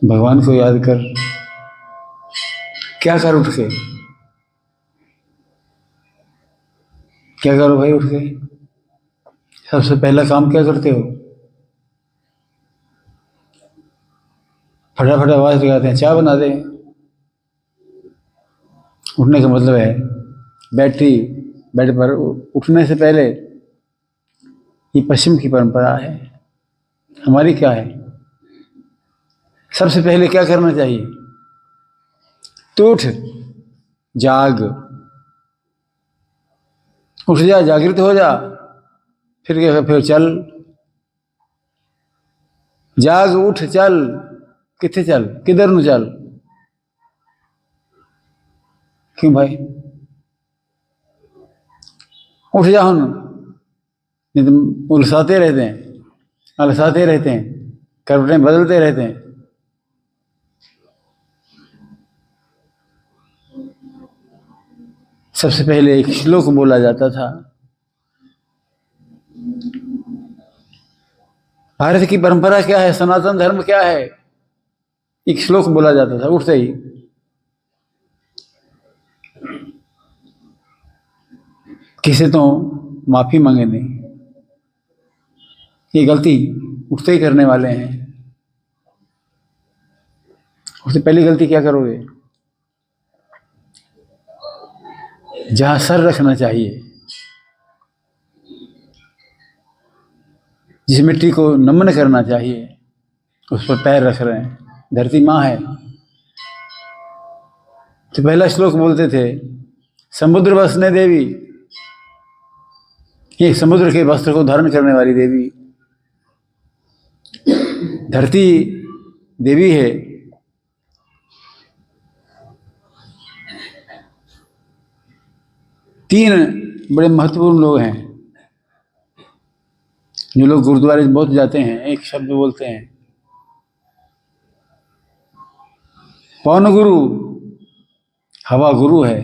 भगवान को याद कर। क्या कर उठ के, क्या करो भाई उठ के? सबसे पहला काम क्या करते हो? फटाफट आवाज लगाते हैं, चाय बना दें। उठने का मतलब है बैटरी बेड पर उठने से पहले। ये पश्चिम की परंपरा है। हमारी क्या है? सबसे पहले क्या करना चाहिए? तो उठ, जाग, उठ जा, जागृत हो जा। फिर क्या? फिर चल, जाग, उठ, चल। किथे चल? किधर नु चल? क्यों भाई? उठ जा हुन, नहीं तो उलसाते रहते हैं, अलसाते रहते हैं, करवटें बदलते रहते हैं। सबसे पहले एक श्लोक बोला जाता था। भारत की परंपरा क्या है, सनातन धर्म क्या है? एक श्लोक बोला जाता था उठते ही। किसे तो माफी मांगे नहीं, ये गलती उठते ही करने वाले हैं। उससे पहली गलती क्या करोगे? जहां सर रखना चाहिए, जिस मिट्टी को नमन करना चाहिए, उस पर पैर रख रहे हैं। धरती माँ है। तो पहला श्लोक बोलते थे, समुद्र वसने देवी, ये समुद्र के वस्त्र को धारण करने वाली देवी। धरती देवी है। तीन बड़े महत्वपूर्ण लोग हैं जो लोग गुरुद्वारे बहुत जाते हैं, एक शब्द बोलते हैं, पवन गुरु, हवा गुरु है।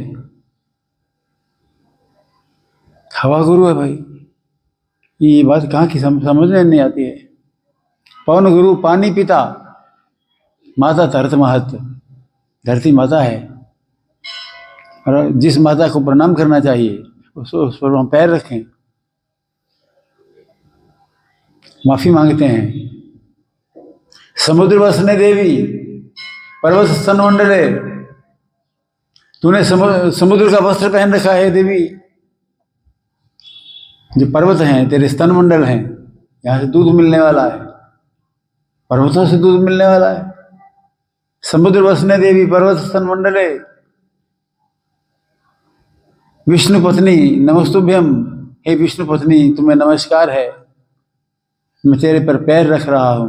हवा गुरु है भाई, ये बात कहाँ की समझ में नहीं आती है। पवन गुरु, पानी पिता, माता धरत महत, धरती माता है। और जिस माता को प्रणाम करना चाहिए उस पर हम पैर रखें, माफी मांगते हैं। समुद्र वसने देवी, पर्वत स्तन मंडले, तूने समुद्र का वस्त्र पहन रखा है देवी। जो पर्वत हैं तेरे स्तन मंडल हैं, यहां से दूध मिलने वाला है, पर्वतों से दूध मिलने वाला है। समुद्र वसने देवी, पर्वत स्तन मंडले, विष्णु पत्नी नमस्तुभ्यम, हे विष्णु पत्नी तुम्हें नमस्कार है, मैं तेरे पर पैर रख रहा हूं,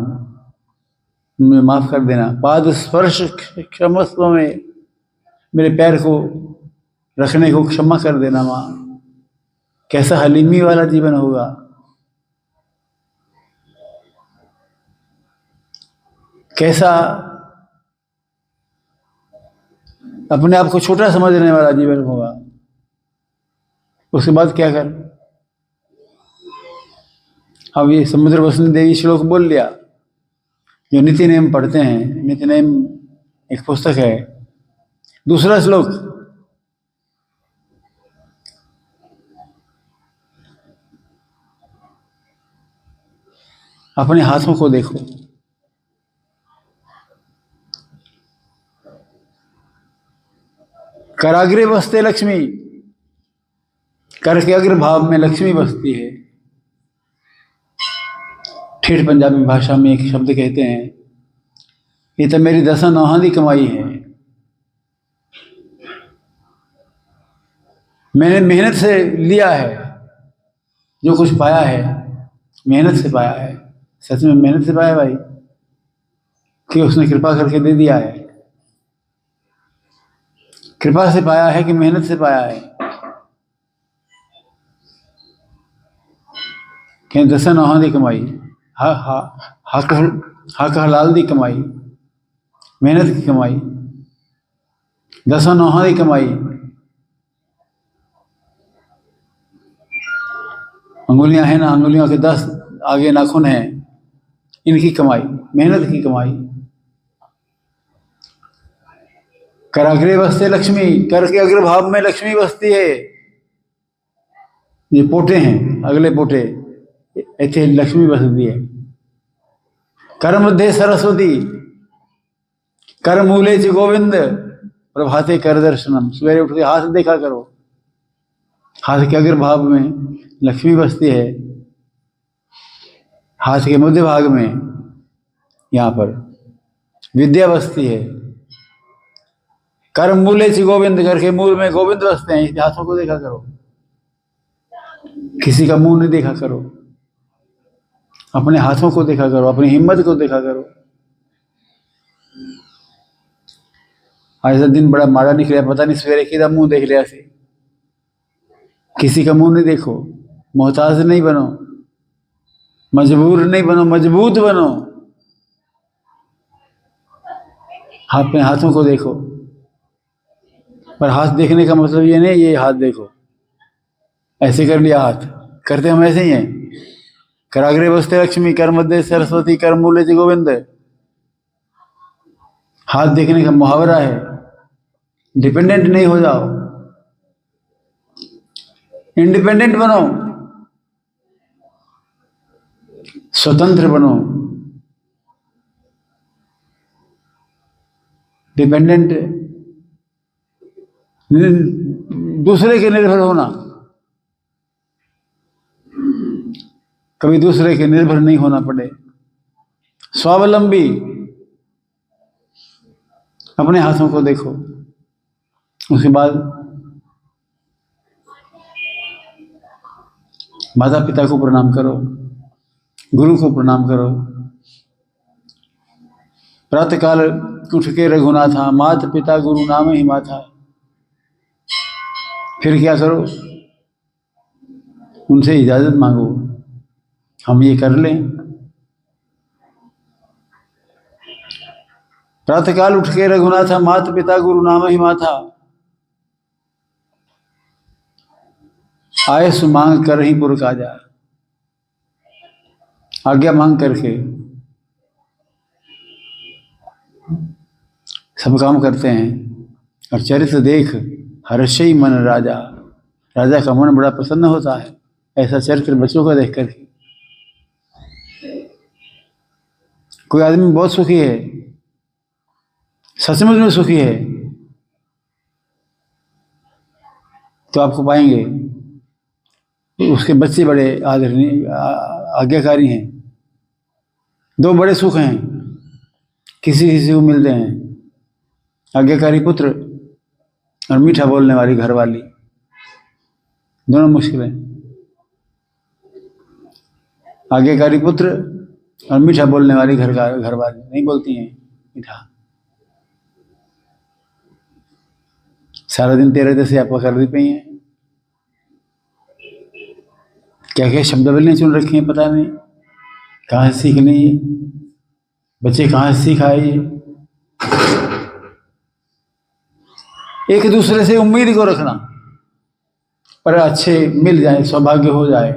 मुझे माफ कर देना। पाद स्पर्श क्षमस्व में, मेरे पैर को रखने को क्षमा कर देना मां। कैसा हलीमी वाला जीवन होगा। कैसा अपने आप को छोटा समझने वाला जीवन होगा। उसके बाद क्या कर? अब ये समुद्र वसने देवी श्लोक बोल लिया, जो नीति नियम पढ़ते हैं, नीति नियम एक पुस्तक है। दूसरा श्लोक, अपने हाथों को देखो। कराग्रे बसते लक्ष्मी, कर के अग्र भाव में लक्ष्मी बसती है। ठेठ पंजाबी भाषा में एक शब्द कहते हैं, ये तो मेरी दसा नौहां दी कमाई है। मैंने मेहनत से लिया है, जो कुछ पाया है मेहनत से पाया है। सच में मेहनत से पाया भाई, कि उसने कृपा करके दे दिया है? कृपा से पाया है कि मेहनत से पाया है? कि दसा नौहां दी कमाई, हक हलाल दी कमाई, मेहनत की कमाई, दसा नौहां दी कमाई। अंगुलियां हैं ना, अंगुलियों के 10 आगे नाखून हैं, इनकी कमाई, मेहनत की कमाई। कराग्रे बसते लक्ष्मी, कर के अग्रभाव में लक्ष्मी बसती है। ये पोटे हैं, अगले पोटे, ऐसे लक्ष्मी बसती है। कर मध्य सरस्वती, कर मूले च गोविंद, प्रभाते कर दर्शनम। सवेरे उठ के हाथ देखा करो, हाथ के अग्रभाव में लक्ष्मी बसती है, हाथ के मध्य भाग में यहाँ पर विद्या बसती है। कर मूले च गोविंद, कर के मूल में गोविंद बसते हैं। इसके हाथों को देखा करो, किसी का मुंह नहीं देखा करो, अपने हाथों को देखा करो, अपनी हिम्मत को देखा करो। आज का दिन बड़ा माड़ा निकला, पता नहीं सवेरे किधर मुंह देख लिया से। किसी का मुंह नहीं देखो, मोहताज नहीं बनो, मजबूर नहीं बनो, मजबूत बनो। अपने हाथों को देखो, पर हाथ देखने का मतलब ये नहीं ये हाथ देखो ऐसे कर लिया हाथ, करते हम ऐसे ही हैं। कराग्रे बसते लक्ष्मी, कर मध्य सरस्वती, कर मूले च गोविंद। हाथ देखने का मुहावरा है। डिपेंडेंट नहीं हो जाओ, इंडिपेंडेंट बनो, स्वतंत्र बनो। डिपेंडेंट दूसरे के निर्भर होना, कभी दूसरे के निर्भर नहीं होना पड़े। स्वावलंबी, अपने हाथों को देखो। उसके बाद माता पिता को प्रणाम करो, गुरु को प्रणाम करो। प्रातःकाल उठ के रघुनाथा, मात पिता गुरु नाम ही माथा। फिर क्या करो, उनसे इजाजत मांगो, हम ये कर लें। प्रातःकाल उठ के रघुनाथा, मात पिता गुरु नाम ही माथा। आयस मांग कर ही पुर काजा, आज्ञा मांग करके सब काम करते हैं। और चरित्र देख हर्षई मन राजा, राजा का मन बड़ा प्रसन्न होता है ऐसा चरित्र बच्चों का देख करके। कोई आदमी बहुत सुखी है, सचमुच में सुखी है, तो आपको पाएंगे उसके बच्चे बड़े आदरणीय आज्ञाकारी हैं। दो बड़े सुख हैं, किसी किसी को मिलते हैं, आज्ञाकारी पुत्र और मीठा बोलने वाली घरवाली। दोनों मुश्किल है। आज्ञाकारी पुत्र और मीठा बोलने वाली घरवाली नहीं बोलती हैं मीठा। सारा दिन तेरे जैसे आप कर दी पई हैं, क्या क्या शब्दावलियाँ चुन रखी हैं पता नहीं, कहाँ से सीख ली ये बच्चे, कहाँ से सीख आए ये। एक दूसरे से उम्मीद को रखना, पर अच्छे मिल जाए, सौभाग्य हो जाए,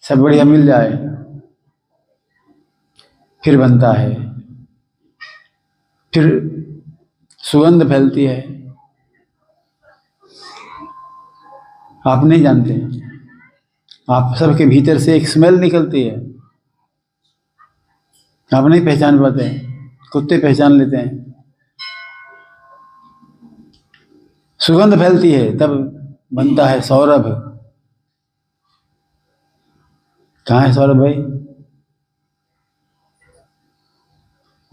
सब बढ़िया मिल जाए, फिर बनता है, फिर सुगंध फैलती है। आप नहीं जानते, आप सबके भीतर से एक स्मेल निकलती है, आप नहीं पहचान पाते, कुत्ते पहचान लेते हैं। सुगंध फैलती है, तब बनता है सौरभ। कहाँ है सौरभ भाई?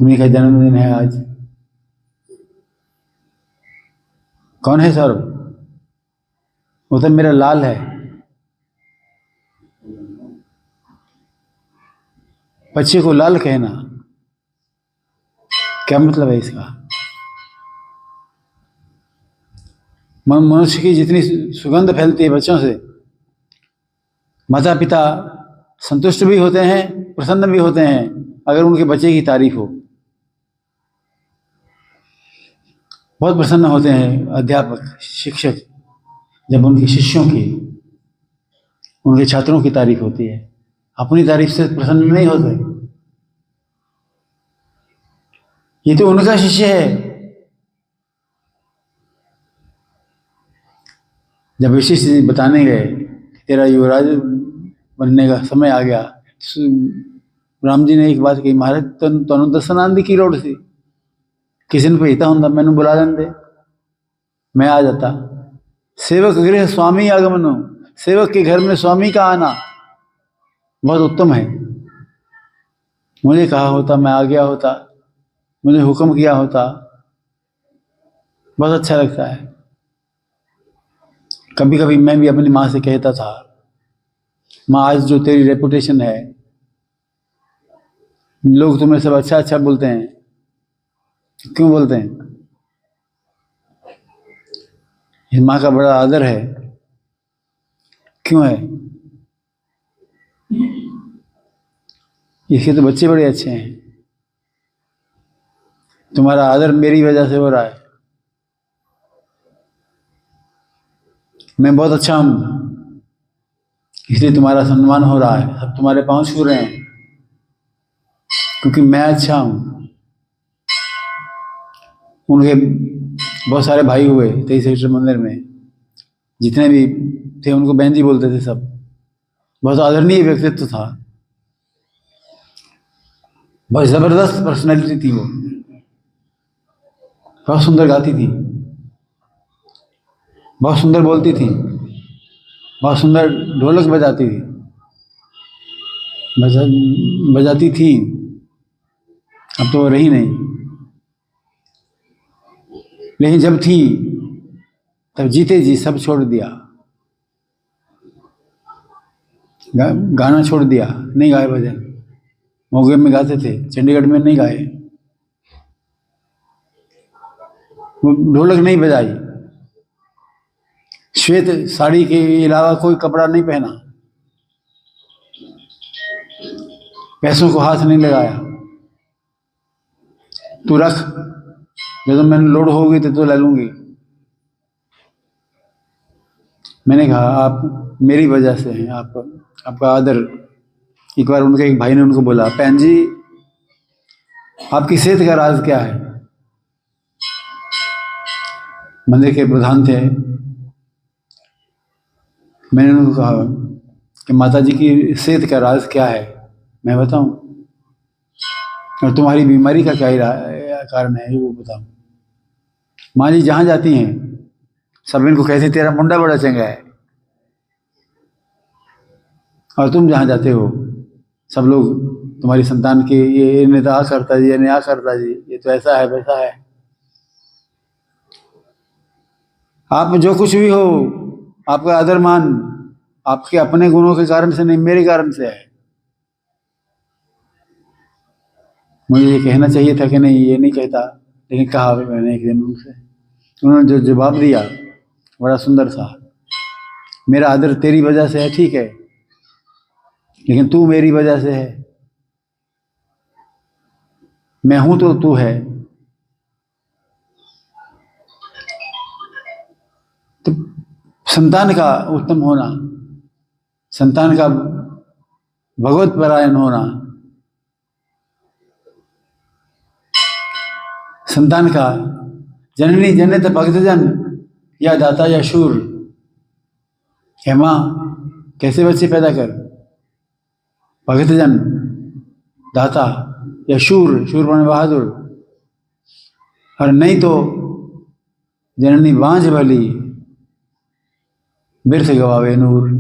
उन्हीं का जन्मदिन है आज। कौन है सौरभ? वो तो मेरा लाल है। बच्चे को लाल कहना क्या मतलब है इसका? मनुष्य की जितनी सुगंध फैलती है बच्चों से, माता पिता संतुष्ट भी होते हैं, प्रसन्न भी होते हैं अगर उनके बच्चे की तारीफ हो। बहुत प्रसन्न होते हैं अध्यापक शिक्षक जब उनके शिष्यों की, उनके छात्रों की तारीफ होती है। अपनी तारीफ से प्रसन्न नहीं होते। ये तो उनका शिष्य है, जब वशिष्ठ जी बताने गए तेरा युवराज बनने का समय आ गया, राम जी ने एक बात कही, महाराज तुम दसन दी की लोड़ सी, किसी ने भेजता होंगे मैनू बुला लेंदे, मैं आ जाता। सेवक गृह स्वामी आगमनो, सेवक के घर में स्वामी का आना बहुत उत्तम है। मुझे कहा होता, मैं आ गया होता, मुझे हुक्म किया होता, बहुत अच्छा लगता है। कभी कभी मैं भी अपनी माँ से कहता था, माँ आज जो तेरी रेपुटेशन है, लोग तुम्हें सब अच्छा अच्छा बोलते हैं, क्यों बोलते हैं? इस माँ का बड़ा आदर है, क्यों है? इसके तो बच्चे बड़े अच्छे हैं, तुम्हारा आदर मेरी वजह से हो रहा है, मैं बहुत अच्छा हूं इसलिए तुम्हारा सम्मान हो रहा है, सब तुम्हारे पांव छू रहे हैं क्योंकि मैं अच्छा हूं। उनके बहुत सारे भाई हुए 23 सेक्टर मंदिर में, जितने भी थे उनको बहन जी बोलते थे सब, बहुत आदरणीय व्यक्तित्व था, बहुत जबरदस्त पर्सनैलिटी थी वो, बहुत सुंदर गाती थी, बहुत सुंदर बोलती थी, बहुत सुंदर ढोलक बजाती थी, बजा बजाती थी। अब तो वो रही नहीं, लेकिन जब थी तब जीते जी सब छोड़ दिया, गाना छोड़ दिया, नहीं गाए भजन। मोगे में गाते थे, चंडीगढ़ में नहीं गाए, वो ढोलक नहीं बजाई, श्वेत साड़ी के अलावा कोई कपड़ा नहीं पहना, पैसों को हाथ नहीं लगाया, तू रख, जब मैंने लोड होगी तो ले लूंगी। मैंने कहा आप मेरी वजह से हैं, आपका आदर। एक बार उनके एक भाई ने उनको बोला, बहन जी आपकी सेहत का राज क्या है? मंदिर के प्रधान थे, मैंने उनको कहा कि माता जी की सेहत का राज क्या है, मैं बताऊं, और तुम्हारी बीमारी का क्या कारण है वो बताओ। माँ जी जहाँ जाती हैं सब इनको कहते तेरा मुंडा बड़ा चंगा है, और तुम जहाँ जाते हो सब लोग तुम्हारी संतान के ये नेता आ करता जी, ये नहीं आ करता जी, ये तो ऐसा है वैसा है। आप में जो कुछ भी हो, आपका आदर मान आपके अपने गुणों के कारण से नहीं, मेरे कारण से है। मुझे ये कहना चाहिए था कि नहीं, ये नहीं कहता, लेकिन कहा मैंने एक दिन उनसे, उन्होंने जो जवाब दिया बड़ा सुंदर था, मेरा आदर तेरी वजह से है, ठीक है, लेकिन तू मेरी वजह से है, मैं हूं तो तू है। तो संतान का उत्तम होना, संतान का भगवत परायण होना, संतान का जननी जनित भक्तजन या दाता या शूर, हे माँ कैसे बच्चे पैदा कर, भक्तजन, दाता या शूर, शूर बने बहादुर, और नहीं तो जननी बांझ भली बिरथ गवावे नूर,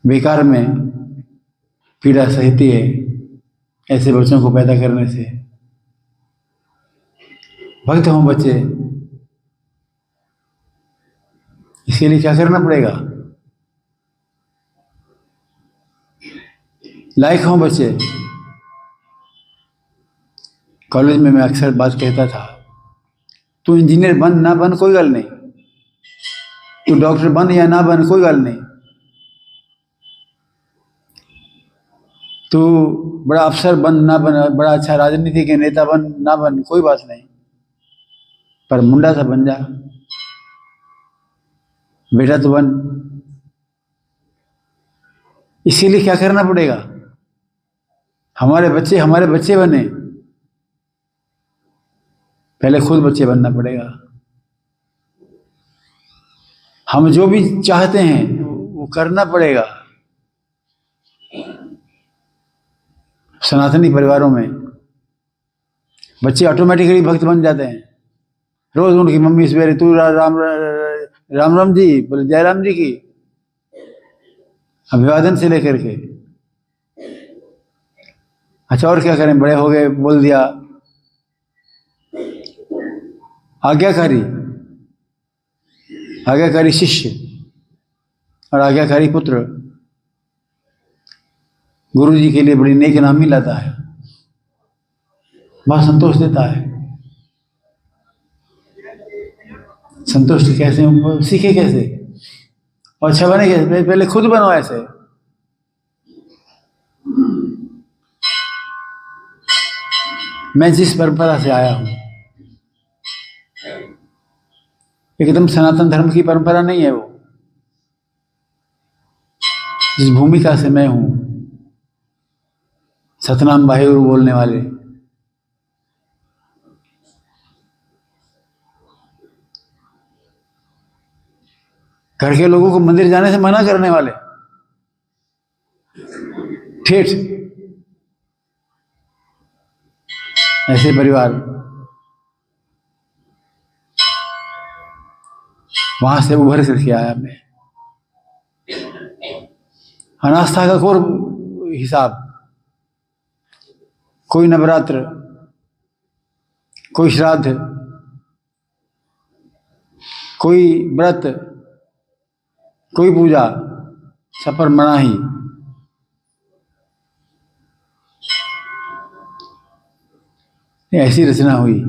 बेकार में पीड़ा सहती है ऐसे बच्चों को पैदा करने से। भक्त हों बच्चे, इसके लिए क्या करना पड़ेगा? लायक हों बच्चे। कॉलेज में मैं अक्सर बात कहता था, तू इंजीनियर बन ना बन कोई गल नहीं, तू डॉक्टर बन या ना बन कोई गल नहीं, तू बड़ा अफसर बन ना बन, बड़ा अच्छा राजनीति के नेता बन ना बन कोई बात नहीं, पर मुंडा सा बन जा, बेटा तो बन। इसीलिए क्या करना पड़ेगा? हमारे बच्चे बने, पहले खुद बच्चे बनना पड़ेगा। हम जो भी चाहते हैं वो करना पड़ेगा। सनातनी परिवारों में बच्चे ऑटोमेटिकली भक्त बन जाते हैं। रोज उनकी मम्मी सवेरे तू राम राम राम जी बोले, जयराम जी की अभिवादन से लेकर के। अच्छा और क्या करें, बड़े हो गए, बोल दिया। आज्ञाकारी आज्ञाकारी शिष्य और आज्ञाकारी पुत्र गुरु जी के लिए बड़ी नेक नामी लाता है, बहुत संतोष देता है। संतुष्ट कैसे हो, सीखे कैसे और अच्छा बने कैसे, पहले खुद बनो ऐसे। मैं जिस परंपरा से आया हूं एकदम सनातन धर्म की परंपरा नहीं है वो। जिस भूमिका से मैं हूं, सतनाम वाहेगुरु बोलने वाले, घर के लोगों को मंदिर जाने से मना करने वाले, ठेठ ऐसे परिवार, वहां से उभर करके आया मैं। अनास्था का घोर हिसाब, कोई नवरात्र, कोई श्राद्ध, कोई व्रत, कोई पूजा, सब पर मनाही। ऐसी रचना हुई।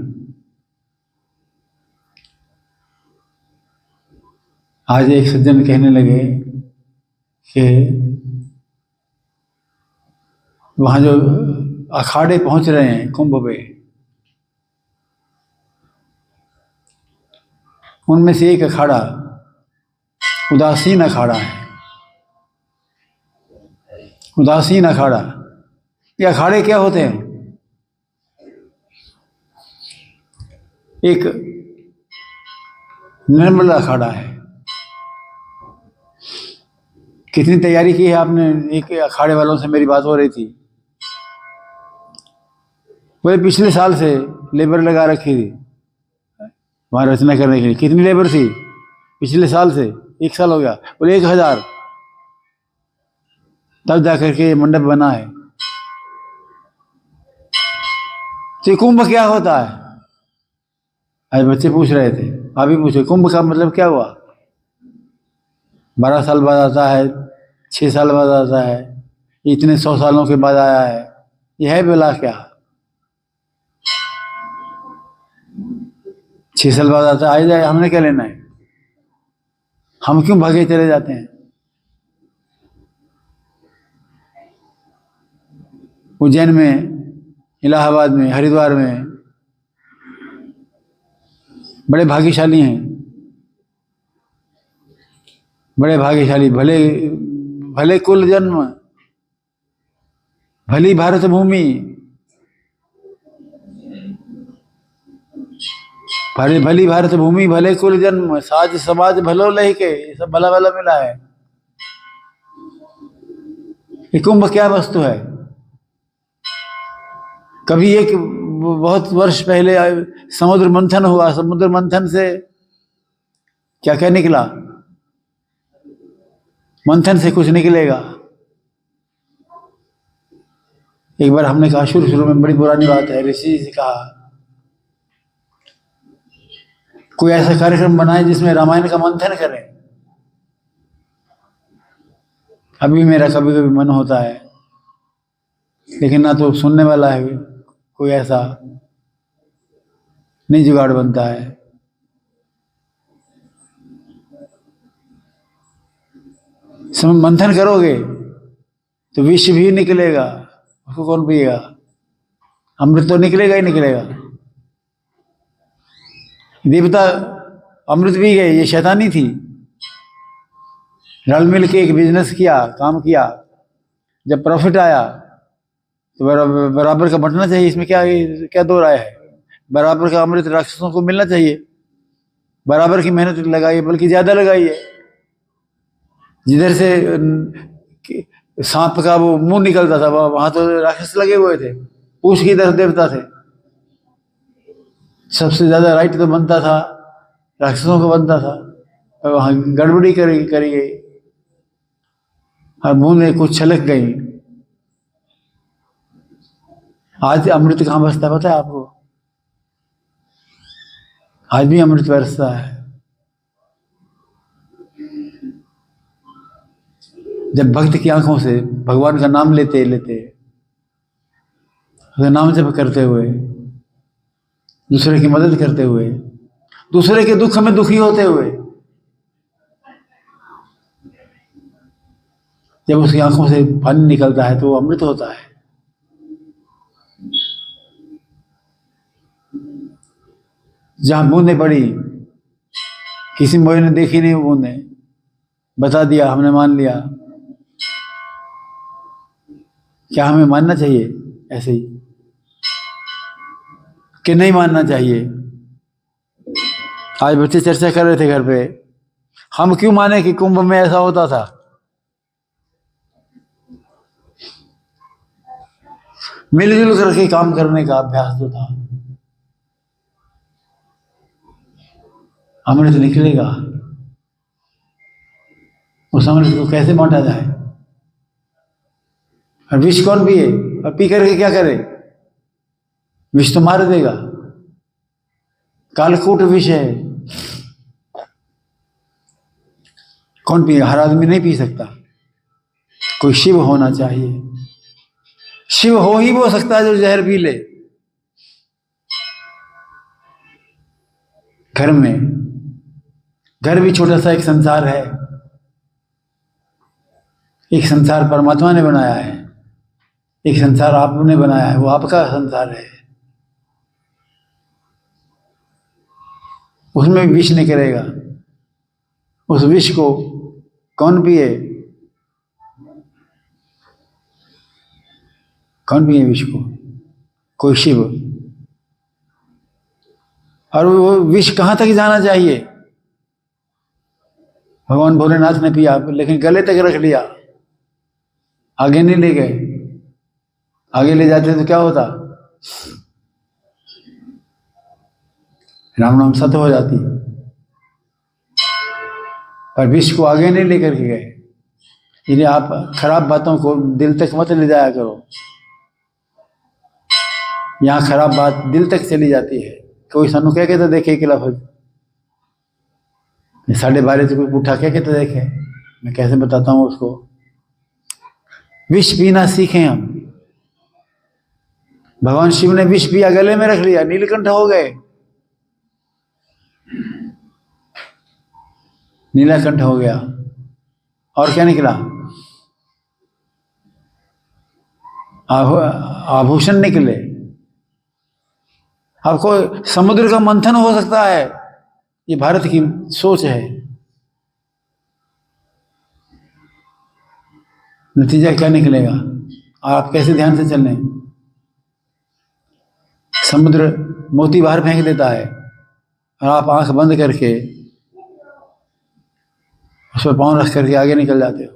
आज एक सज्जन कहने लगे कि वहां जो अखाड़े पहुंच रहे हैं कुंभ पे, उनमें से एक अखाड़ा उदासीन अखाड़ा है। उदासीन अखाड़ा, ये अखाड़े क्या होते हैं? एक निर्मल अखाड़ा है। कितनी तैयारी की है आपने? एक अखाड़े वालों से मेरी बात हो रही थी, वो पिछले साल से लेबर लगा रखी थी वहां रचना करने के लिए। कितनी लेबर थी पिछले साल से? 1 साल हो गया। बोले 1000, तब जाकर के मंडप बना है। तो कुंभ क्या होता है? आज बच्चे पूछ रहे थे, आप भी पूछे कुंभ का मतलब क्या हुआ? 12 साल बाद आता है, 6 साल बाद आता है, इतने 100 सालों के बाद आया है। यह है बेला क्या? 6 साल बाद आता है, आ जाए, हमने क्या लेना है? हम क्यों भागे चले जाते हैं? उज्जैन में, इलाहाबाद में, हरिद्वार में बड़े भाग्यशाली हैं, बड़े भाग्यशाली, भले भले कुल जन्म, भली भारत भूमि, भली भारत भूमि, भले कुल जन्म, साज समाज भलो लही के, ये सब भला भला मिला है। ये कुंभ क्या वस्तु है? कभी एक बहुत वर्ष पहले समुद्र मंथन हुआ, समुद्र मंथन से क्या क्या निकला? मंथन से कुछ निकलेगा। एक बार हमने कहा, शुरू में बड़ी पुरानी बात है, ऋषि से कहा कोई ऐसा कार्यक्रम बनाए जिसमें रामायण का मंथन करें। अभी मेरा कभी कभी मन होता है, लेकिन ना तो सुनने वाला है कोई, ऐसा नहीं जुगाड़ बनता है। मंथन करोगे तो विष भी निकलेगा, उसको कौन पिएगा? अमृत तो निकलेगा ही निकलेगा। देवता अमृत पी गए, ये शैतानी थी। रल मिल के एक बिजनेस किया, काम किया, जब प्रॉफिट आया तो बराबर का बंटना चाहिए। इसमें क्या क्या दो राय है? बराबर का अमृत राक्षसों को मिलना चाहिए। बराबर की मेहनत लगाइए, बल्कि ज्यादा लगाइए। जिधर से सांप का वो मुंह निकलता था वहां तो राक्षस लगे हुए थे, पूछ की तरफ देवता थे। सबसे ज्यादा राइट तो बनता था राक्षसों को बनता था, और वहां गड़बड़ी करी गई और बूंदें कुछ छलक गई। आज अमृत कहाँ बरसता पता है आपको? आज भी अमृत बरसता है। जब भक्त की आंखों से भगवान का नाम लेते लेते, उसका नाम जप करते हुए, दूसरे की मदद करते हुए, दूसरे के दुख में दुखी होते हुए, जब उसकी आंखों से पानी निकलता है तो वो अमृत होता है। जहां बूंदें पड़ी, किसी मोए ने देखी नहीं, वो बूंदें बता दिया, हमने मान लिया। क्या हमें मानना चाहिए ऐसे ही कि नहीं मानना चाहिए? आज बच्चे चर्चा कर रहे थे घर पे, हम क्यों माने कि कुंभ में ऐसा होता था? मिलजुल करके काम करने का अभ्यास जो था, अमृत निकलेगा। उस अमृत को कैसे बांटा जाए? और विष कौन पिए? और पी करके क्या करे? विष तो मार देगा, कालकूट विष है। कौन पिए? हर आदमी नहीं पी सकता, कोई शिव होना चाहिए। शिव हो ही वो सकता है जो जहर पी ले। घर में, घर भी छोटा सा एक संसार है। एक संसार परमात्मा ने बनाया है, एक संसार आपने बनाया है, वो आपका संसार है। उसमें विष निकलेगा। उस विष को कौन पिए? कौन पिए विष को? कोई शिव। और वो विष कहां तक जाना चाहिए? भगवान भोलेनाथ ने पिया, लेकिन गले तक रख लिया, आगे नहीं ले गए। आगे ले जाते तो क्या होता? राम नाम सत्य हो जाती। पर विष को आगे नहीं लेकर के गए। इसलिए आप खराब बातों को दिल तक मत ले जाया करो। यहाँ खराब बात दिल तक चली जाती है। कोई सानू क्या कहता देखे कि लफज साढ़े 12 से कोई पूछा क्या कहता देखे, मैं कैसे बताता हूँ उसको। विष पीना सीखें हम। भगवान शिव ने विष पिया, गले में रख लिया, नीलकंठ हो गए। नीलकंठ हो गया। और क्या निकला? आभूषण निकले। आपको समुद्र का मंथन हो सकता है, ये भारत की सोच है। नतीजा क्या निकलेगा? आप कैसे ध्यान से चलें? समुद्र मोती बाहर फेंक देता है और आप आंख बंद करके उस पर पांव रख करके आगे निकल जाते हो।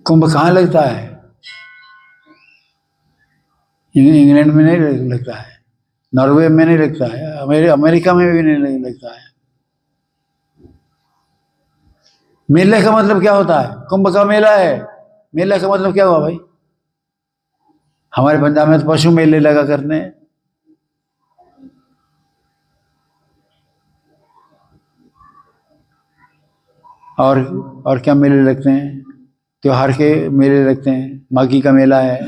कुंभ कहाँ लगता है? इंग्लैंड में नहीं लगता है, नॉर्वे में नहीं लगता है, अमेरिका में भी नहीं लगता है। मेले का मतलब क्या होता है? कुंभ का मेला है। मेला का मतलब क्या हुआ भाई? हमारे पंजाब में तो पशु मेले लगा करने हैं। और क्या मेले लगते हैं? त्योहार के मेले लगते हैं। माघी का मेला है।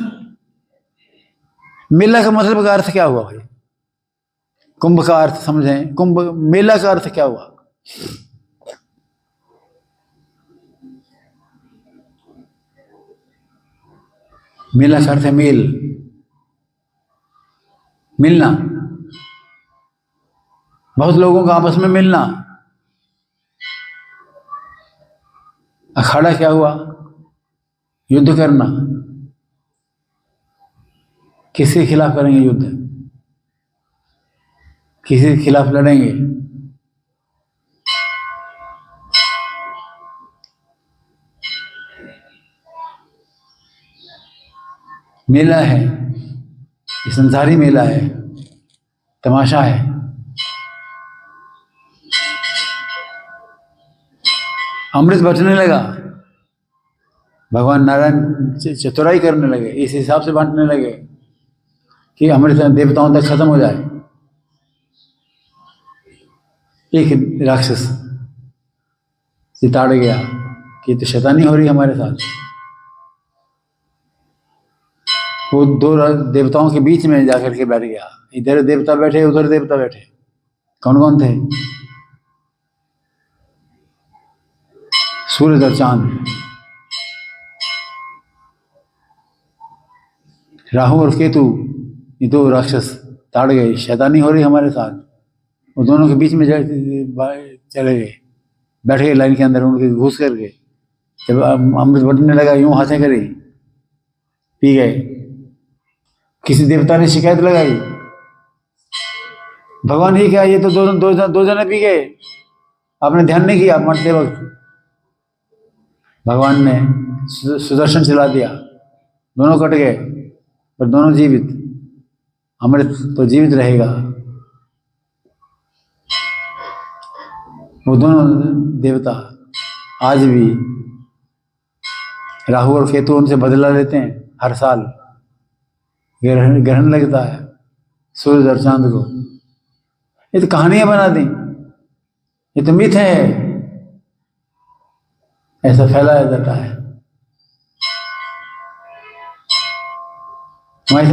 मेला का मतलब का अर्थ क्या हुआ भाई? कुंभ का अर्थ समझें। कुंभ मेला का अर्थ क्या हुआ? मेला का अर्थ है मेल, मिलना। बहुत लोगों का आपस में मिलना। अखाड़ा क्या हुआ? युद्ध करना। किसके खिलाफ करेंगे युद्ध? किसी के खिलाफ लड़ेंगे। मेला है, ये संसारी मेला है, तमाशा है। अमृत बंटने लगा, भगवान नारायण चतुराई करने लगे, इस हिसाब से बांटने लगे कि अमृत देवताओं तक खत्म हो जाए। एक राक्षस चिताड़ गया कि तो शैतानी हो रही हमारे साथ। वो दो देवताओं के बीच में जाकर के बैठ गया, इधर देवता बैठे उधर देवता बैठे। कौन कौन थे? सूरज और चांद। राहु और केतु, ये दो राक्षस ताड़ गए, शैतानी हो रही हमारे साथ। वो दोनों के बीच में चले गए, बैठ गए लाइन के अंदर, उनके घुस कर गए। जब अमृत बंटने लगा, यूं हाथें करी, पी गए। किसी देवता ने शिकायत लगाई, भगवान ये क्या, ये तो दो जने पी गए, आपने ध्यान नहीं किया मरते वक्त। भगवान ने सुदर्शन चला दिया, दोनों कट गए, पर दोनों जीवित। अमृत तो जीवित रहेगा। वो दोनों देवता आज भी, राहु और केतु उनसे बदला लेते हैं हर साल। ग्रहण लगता है सूरज और चांद को। ये तो कहानियां बना दी, ये तो मिथ है, ऐसा फैलाया जाता है।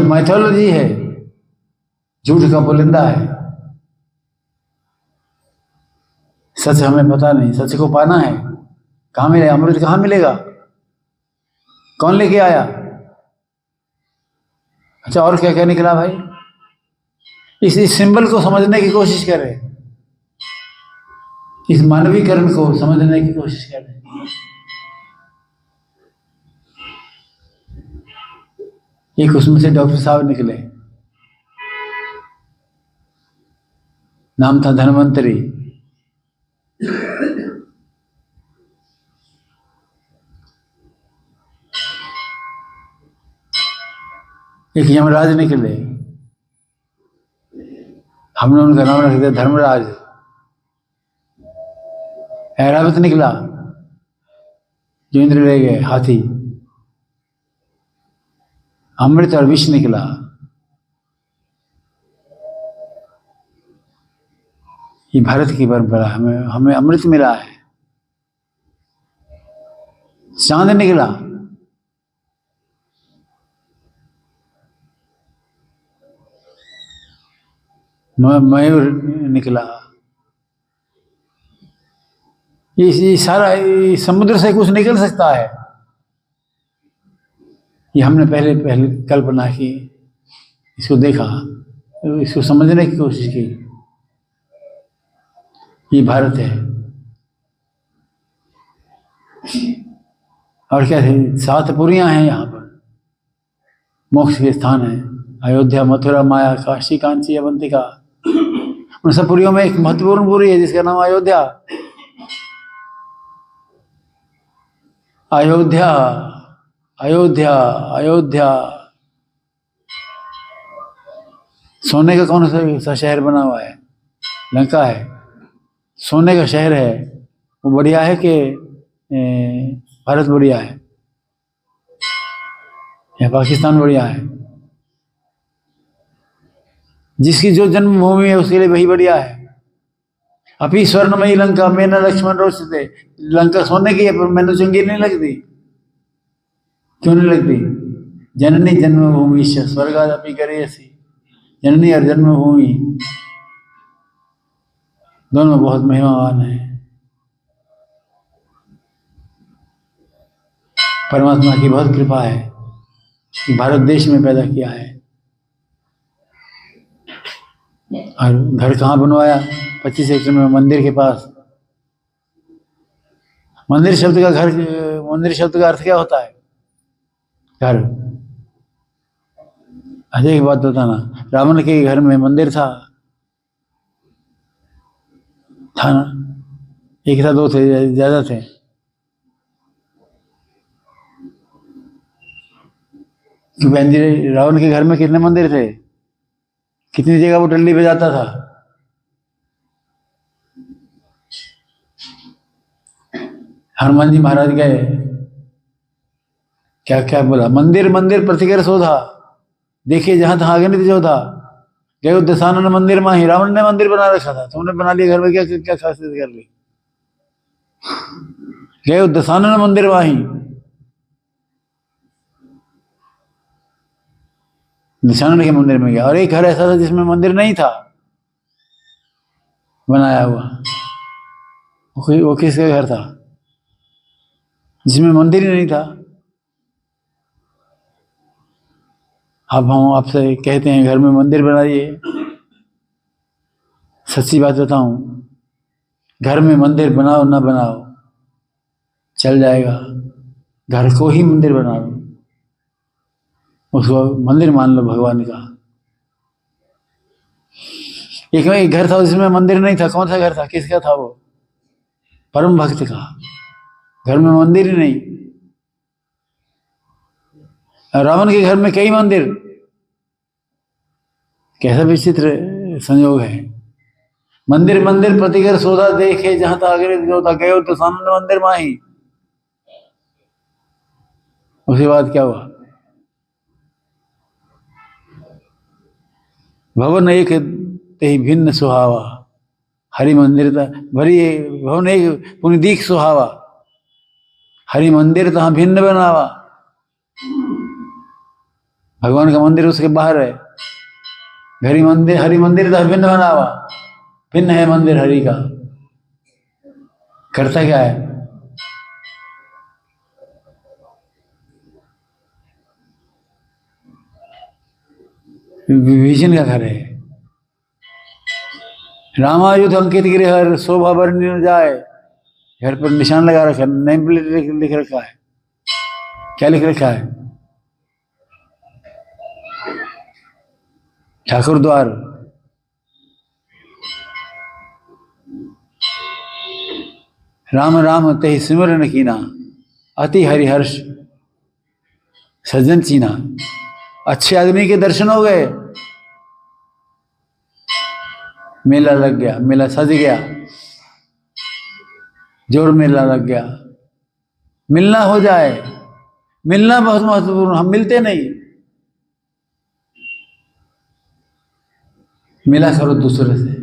माइथोलॉजी है, झूठ का पुलिंदा है। सच हमें पता नहीं, सच को पाना है। कहाँ मिलेगा अमृत? कहाँ मिलेगा? कौन लेके आया? अच्छा, और क्या क्या निकला भाई? इस सिंबल को समझने की कोशिश करें, इस मानवीकरण को समझने की कोशिश करें। एक उसमें से डॉक्टर साहब निकले, नाम था धन्वंतरी। एक यमराज निकले, हमने उनका नाम रख दिया धर्मराज। ऐरावत निकला, जो इंद्र ले गए, हाथी। अमृत और विष निकला। ये भारत की परंपरा, हमें अमृत मिला है। चांद निकला, मयूर निकला। ये सारा समुद्र से कुछ निकल सकता है, ये हमने पहले कल्पना की, इसको देखा, इसको समझने की कोशिश की। ये भारत है। और क्या है? 7 पुरियां हैं यहाँ पर, मोक्ष के स्थान है। अयोध्या, मथुरा, माया, काशी, कांची, अवंतिका। उन सब पुरियों में एक महत्वपूर्ण पुरी है जिसका नाम अयोध्या। अयोध्या, अयोध्या, अयोध्या। सोने का कौन सा शहर बना हुआ है? लंका है, सोने का शहर है। वो बढ़िया है कि भारत बढ़िया है या पाकिस्तान बढ़िया है? जिसकी जो जन्मभूमि है उसके लिए वही बढ़िया है। अभी स्वर्णमयी लंका में न लक्ष्मण रोचते। लंका सोने की है पर मैंने चुंगी नहीं लगती। क्यों नहीं लगती? जननी जन्मभूमि स्वर्गादपि करेयसी। जननी और जन्मभूमि दोनों बहुत महिमावान है। परमात्मा की बहुत कृपा है कि भारत देश में पैदा किया है। और घर कहाँ बनवाया? 25 एकड़ में, मंदिर के पास। मंदिर शब्द का अर्थ क्या होता है? घर। अच्छा, एक बात बताना, रावण के घर में मंदिर था, था ना, एक था दो थे, ज्यादा थे। कि बहन जी, रावण के घर में कितने मंदिर थे, कितनी जगह वो टल्ली बजाता था। हनुमान जी महाराज गए, क्या क्या बोला, मंदिर मंदिर प्रतिकर शोधा, देखिए जहां तहां अगणित जोधा, गए दशानन मंदिर माही। रावण ने मंदिर बना रखा था, तुमने बना लिया घर में, क्या क्या खासियत कर ली। गए दशानन मंदिर माही, दशानन के मंदिर में गया। और एक घर ऐसा था जिसमें मंदिर नहीं था बनाया हुआ, वो किसका घर था जिसमें मंदिर ही नहीं था। अब हम आपसे कहते हैं घर में मंदिर बनाइए, सच्ची बात बताऊं, घर में मंदिर बनाओ ना बनाओ चल जाएगा, घर को ही मंदिर बना लो, उसको मंदिर मान लो भगवान का। एक घर था जिसमें मंदिर नहीं था, कौन सा घर था, किसका था वो, परम भक्त का। घर में मंदिर ही नहीं, रावण के घर में कई मंदिर, कैसा विचित्र संयोग है। मंदिर मंदिर प्रतिकर शोधा, देखे जहां था अग्र जो था, गए तो सामने मंदिर माही। उसके बाद क्या हुआ, भवन एक ते भिन्न सुहावा, हरि मंदिर भरी भवन एक पुण्य दीख सुहावा, हरि मंदिर तहां भिन्न बनावा। भगवान का मंदिर उसके बाहर है, हरि मंदिर तहां भिन्न बनावा, भिन्न है मंदिर हरि का। करता क्या है, विभीषण का घर है। रामायुध अंकित गृह, शोभा बरनी न जाए, घर पर निशान लगा रखा, नेम प्लेट लिख रखा है। क्या लिख रखा है, ठाकुर द्वार। राम राम ते सिमरन कीना, अति हरिहर्ष सज्जन चीना। अच्छे आदमी के दर्शन हो गए, मेला लग गया, मेला सज गया, जोर मेला लग गया। मिलना हो जाए, मिलना बहुत महत्वपूर्ण, हम मिलते नहीं। मिला करो दूसरे से,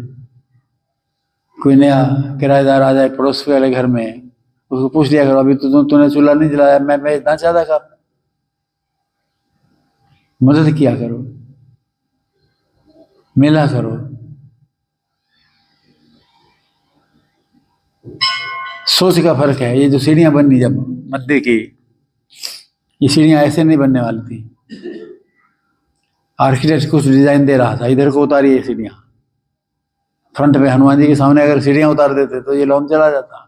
कोई नया किराएदार आ जाए पड़ोस वाले घर में, उसको पूछ लिया करो, अभी तूने चूल्हा नहीं जलाया, मैं इतना ज्यादा का मदद किया करो, मिला करो। सोच का फर्क है। ये जो सीढ़ियां बननी जब मंदिर की, ये सीढ़ियां ऐसे नहीं बनने वाली थी। आर्किटेक्ट कुछ डिजाइन दे रहा था, इधर को उतारी ये सीढ़ियां, फ्रंट पे हनुमान जी के सामने अगर सीढ़ियां उतार देते तो ये लॉन चला जाता।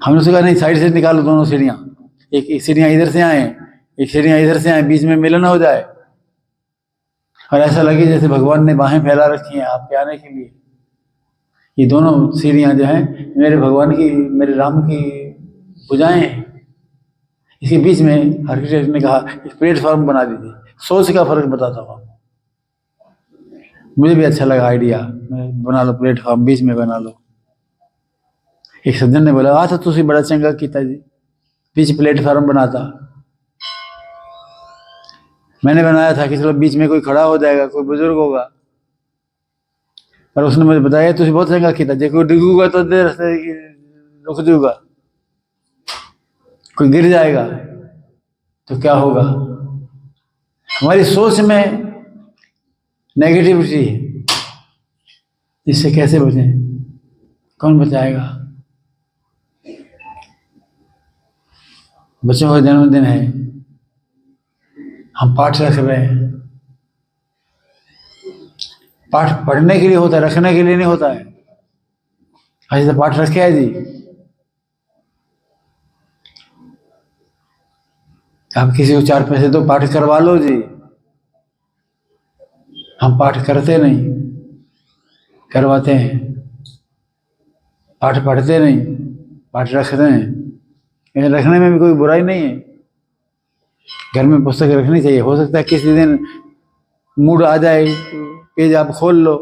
हमने सोचा नहीं, साइड से निकालो दोनों सीढ़ियां, एक सीढ़ियां इधर से आए, एक सीढ़ियां इधर से आए, बीच में मिलन हो जाए, और ऐसा लगे जैसे भगवान ने बाहें फैला रखी हैं आपके आने के लिए। ये दोनों सीढ़ियां जो हैं मेरे भगवान की, मेरे राम की भुजाएं हैं। इसके बीच में आर्किटेक्ट ने कहा एक प्लेटफॉर्म बना दीजिए। सोच का फर्क बताता हूँ, मुझे भी अच्छा लगा आइडिया, बना लो प्लेटफॉर्म, बीच में बना लो। एक सज्जन ने बोला, तो तुसी बड़ा चंगा कीता जी, बीच प्लेटफॉर्म बनाता। मैंने बनाया था कि चलो बीच में कोई खड़ा हो जाएगा, कोई बुजुर्ग होगा, पर उसने मुझे बताया तुसी बहुत चंगा कीता, जे कोई डिगूगा तो देर से रुक जाऊगा, कोई गिर जाएगा तो क्या होगा। हमारी सोच में नेगेटिविटी है, इससे कैसे बचें, कौन बचाएगा। बच्चों का जन्मदिन है, हम पाठ रख रहे हैं, पाठ पढ़ने के लिए होता है, रखने के लिए नहीं होता है। आज तो पाठ रखे है जी, आप किसी को 4 पैसे दो, पाठ करवा लो जी। हम पाठ करते नहीं, करवाते हैं। पाठ पढ़ते नहीं, पाठ रखते हैं, लेकिन रखने में भी कोई बुराई नहीं है। घर में पुस्तक रखनी चाहिए। हो सकता है किसी दिन मूड आ जाए, पेज आप खोल लो।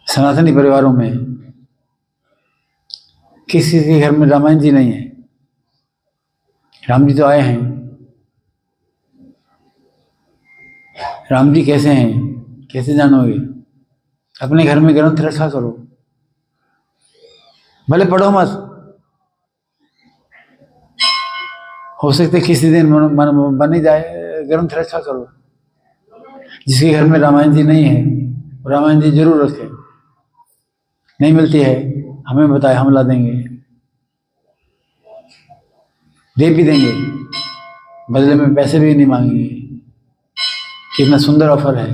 सनातनी परिवारों में किसी के घर में रामायण जी नहीं है। राम जी तो आए हैं। राम जी कैसे हैं, कैसे जानोगे? अपने घर में ग्रंथ रखा करो, भले पढ़ो मत, हो सकता है किसी दिन मन बन ही जाए, ग्रंथ रखा करो। जिसके घर में रामायण जी नहीं है, रामायण जी जरूर रखे। नहीं मिलती है, हमें बताए, हम ला देंगे, दे भी देंगे, बदले में पैसे भी नहीं मांगेंगे। कितना सुंदर ऑफर है,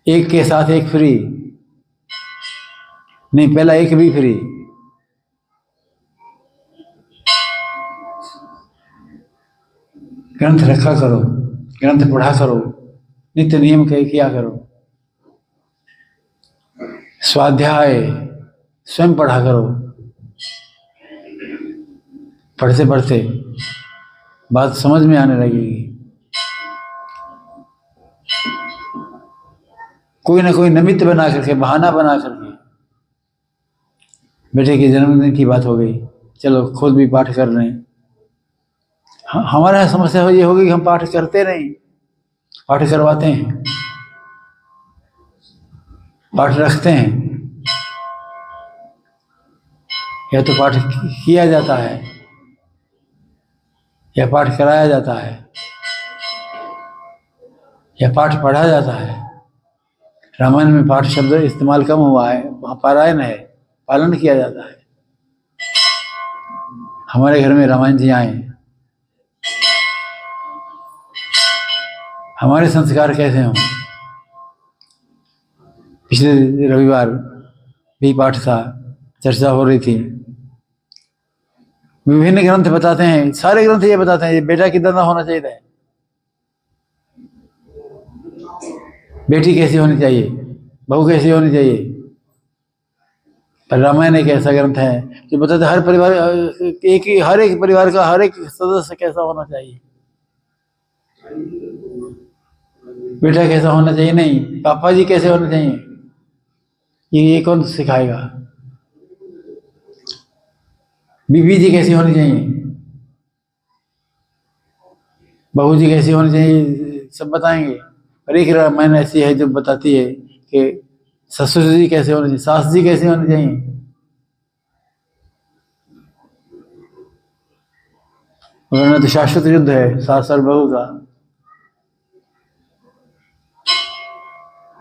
एक के साथ एक फ्री। नहीं, पहला एक भी फ्री। ग्रंथ रखा करो, ग्रंथ पढ़ा करो, नित्य नियम किया करो। स्वाध्याय स्वयं पढ़ा करो। पढ़ते पढ़ते बात समझ में आने लगेगी। कोई ना कोई निमित्त बना करके, बहाना बना करके, बेटे के जन्मदिन की बात हो गई, चलो खुद भी पाठ कर रहे हैं। हमारा समस्या ये होगी कि हम पाठ करते नहीं, पाठ करवाते हैं, पाठ रखते हैं। या तो पाठ किया जाता है या पाठ कराया जाता है या पाठ पढ़ा जाता है। रामायण में पाठ शब्द इस्तेमाल कम हुआ है, वहाँ पारायण है, पालन किया जाता है। हमारे घर में रामायण जी आए, हमारे संस्कार कैसे हों? पिछले रविवार भी पाठ था, चर्चा हो रही थी। विभिन्न ग्रंथ बताते हैं, सारे ग्रंथ ये बताते हैं बेटा कितना होना चाहिए था, बेटी कैसी होनी चाहिए, बहू कैसी होनी चाहिए। पर रामायण एक ऐसा ग्रंथ है जो बताते हर परिवार, हर एक परिवार का हर एक सदस्य कैसा होना चाहिए। बेटा कैसा होना चाहिए नहीं, पापा जी कैसे होने चाहिए, ये कौन सिखाएगा? बीबी जी कैसी होनी चाहिए, बहू जी कैसी होनी चाहिए, सब बताएंगे। और एक रामायण ऐसी है जो बताती है कि ससुर जी कैसे होने चाहिए, सास जी कैसे होने चाहिए। वरना तो शाश्वत युद्ध है सास और बहू का।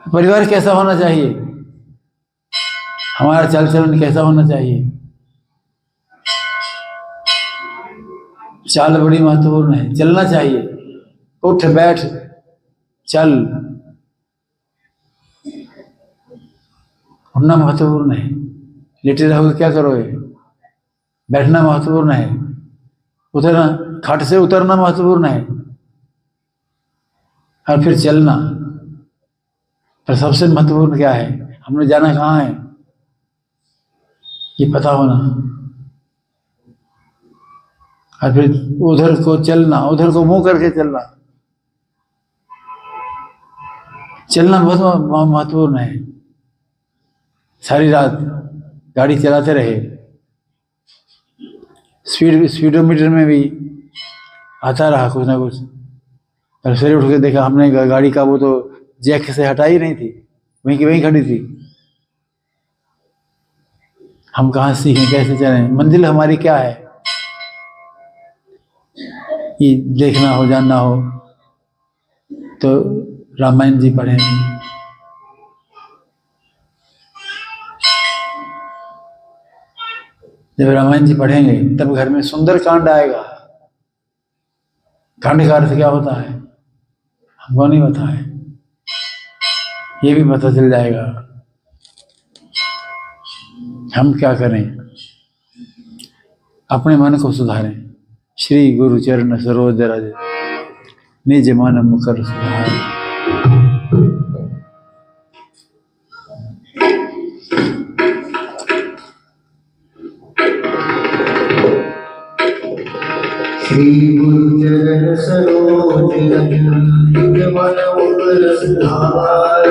परिवार कैसा होना चाहिए, हमारा चाल चलन कैसा होना चाहिए। चाल बड़ी महत्वपूर्ण है, चलना चाहिए, उठ बैठ चल, उठना महत्वपूर्ण है। लेटे रहोगे क्या करोगे? बैठना महत्वपूर्ण है, उतरना, खाट से उतरना महत्वपूर्ण है, और फिर चलना। पर सबसे महत्वपूर्ण क्या है? हमने जाना कहाँ है, ये पता होना। और फिर उधर को चलना, उधर को मुंह करके चलना। चलना बहुत महत्वपूर्ण है। सारी रात गाड़ी चलाते रहे, स्पीडोमीटर में भी आता रहा कुछ ना कुछ, पर सवेरे उठ के देखा हमने गाड़ी का वो तो जैक से हटा ही नहीं थी, वहीं की वहीं खड़ी थी। हम कहाँ सीखें, कैसे चलें? मंजिल हमारी क्या है, ये देखना हो, जानना हो तो रामायण जी पढ़ें। जब रामायण जी पढ़ेंगे तब घर में सुंदर कांड आएगा। कांड का अर्थ क्या होता है हमको नहीं पता है, ये भी पता चल जाएगा। हम क्या करें, अपने मन को सुधारें। श्री गुरु चरण सरोज रज निज मन मुकर सुधार। जगन सरोज रज मन उपर सुधार